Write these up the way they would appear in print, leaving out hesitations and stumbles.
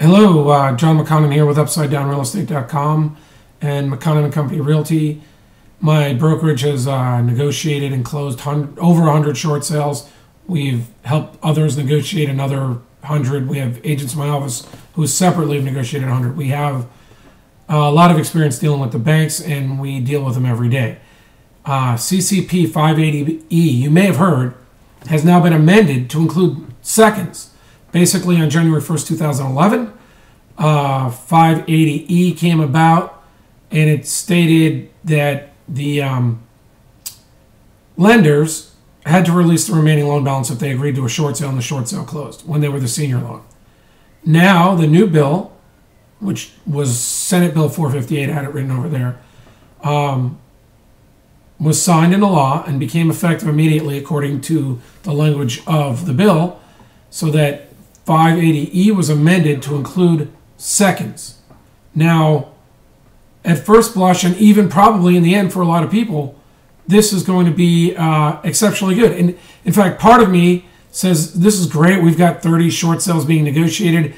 Hello, John McConnin here with UpsideDownRealEstate.com and McConnin & Company Realty. My brokerage has negotiated and closed over 100 short sales. We've helped others negotiate another 100. We have agents in my office who separately have negotiated 100. We have a lot of experience dealing with the banks, and we deal with them every day. CCP 580E, you may have heard, has now been amended to include seconds. Basically, on January 1st, 2011, 580E came about, and it stated that the lenders had to release the remaining loan balance if they agreed to a short sale and the short sale closed when they were the senior loan. Now, the new bill, which was Senate Bill 458, I had it written over there, was signed into law and became effective immediately according to the language of the bill, so that 580E was amended to include seconds. Now, at first blush, and even probably in the end for a lot of people, this is going to be exceptionally good. And in fact, part of me says, this is great. We've got 30 short sales being negotiated.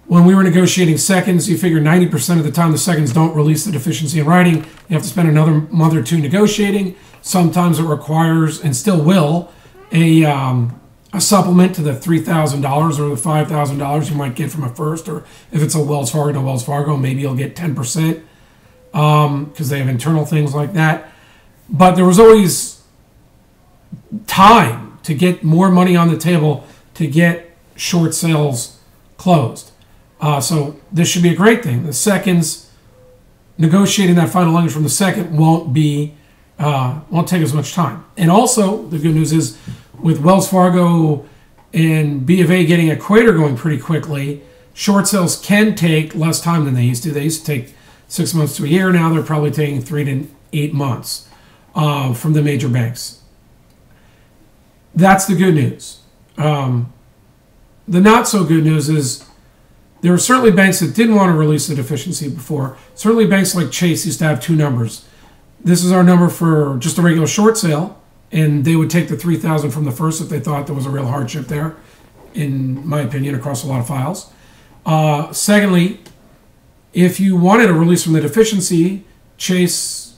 When we were negotiating seconds, you figure 90% of the time the seconds don't release the deficiency in writing. You have to spend another month or two negotiating. Sometimes it requires, and still will, a supplement to the $3,000 or the $5,000 you might get from a first, or if it's a Wells Fargo to Wells Fargo, maybe you'll get 10% because they have internal things like that. But there was always time to get more money on the table to get short sales closed. So this should be a great thing. The seconds, negotiating that final language from the second won't take as much time. And also, the good news is, with Wells Fargo and B of A getting Equator going pretty quickly, short sales can take less time than they used to. They used to take 6 months to a year. Now they're probably taking 3 to 8 months from the major banks. That's the good news. The not so good news is there are certainly banks that didn't want to release the deficiency before. Certainly banks like Chase used to have 2 numbers. This is our number for just a regular short sale, and they would take the $3,000 from the first if they thought there was a real hardship there, in my opinion, across a lot of files. Secondly, if you wanted a release from the deficiency, Chase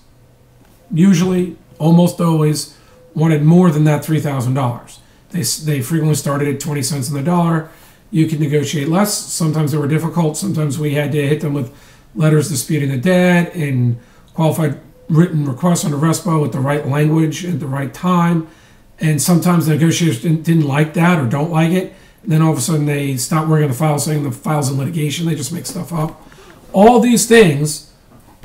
usually, almost always, wanted more than that $3,000. They frequently started at 20 cents on the dollar. You could negotiate less. Sometimes they were difficult. Sometimes we had to hit them with letters disputing the debt and qualified written requests under RESPA with the right language at the right time. And sometimes the negotiators didn't like that or don't like it. And then all of a sudden they stop working on the file, saying the file's in litigation. They just make stuff up. All these things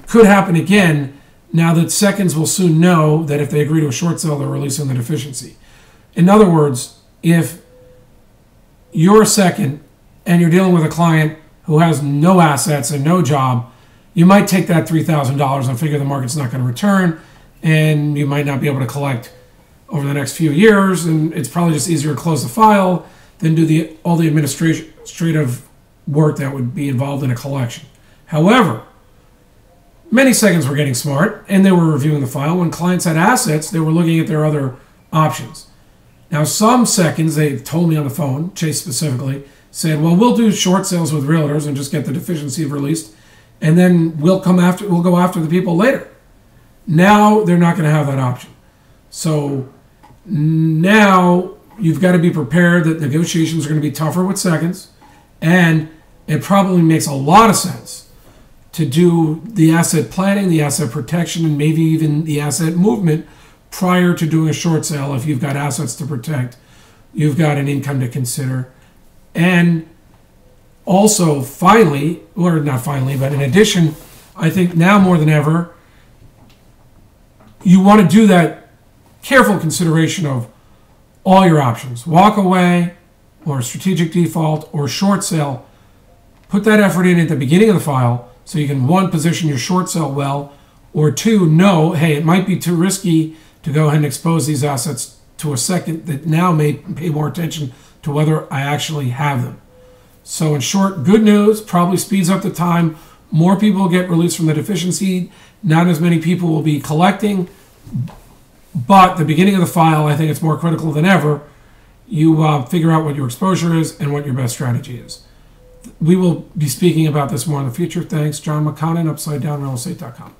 could happen again now that seconds will soon know that if they agree to a short sale, they're releasing the deficiency. In other words, if you're a second and you're dealing with a client who has no assets and no job, you might take that $3,000 and figure the market's not going to return, and you might not be able to collect over the next few years, and it's probably just easier to close the file than do all the administrative work that would be involved in a collection. However, many seconds were getting smart, and they were reviewing the file. When clients had assets, they were looking at their other options. Now, some seconds, they told me on the phone, Chase specifically, said, well, we'll do short sales with realtors and just get the deficiency released, and then we'll go after the people later. Now they're not going to have that option. So now you've got to be prepared that negotiations are going to be tougher with seconds, and it probably makes a lot of sense to do the asset planning, the asset protection, and maybe even the asset movement prior to doing a short sale. If you've got assets to protect, you've got an income to consider. And also, finally, or not finally, but in addition, I think now more than ever, you want to do that careful consideration of all your options. Walk away, or strategic default, or short sale. Put that effort in at the beginning of the file so you can, 1, position your short sale well, or 2, know, hey, it might be too risky to go ahead and expose these assets to a second that now may pay more attention to whether I actually have them. So in short, good news, probably speeds up the time. More people will get released from the deficiency. Not as many people will be collecting. But the beginning of the file, I think it's more critical than ever. You figure out what your exposure is and what your best strategy is. we will be speaking about this more in the future. Thanks, John McConnin, UpsideDownRealEstate.com.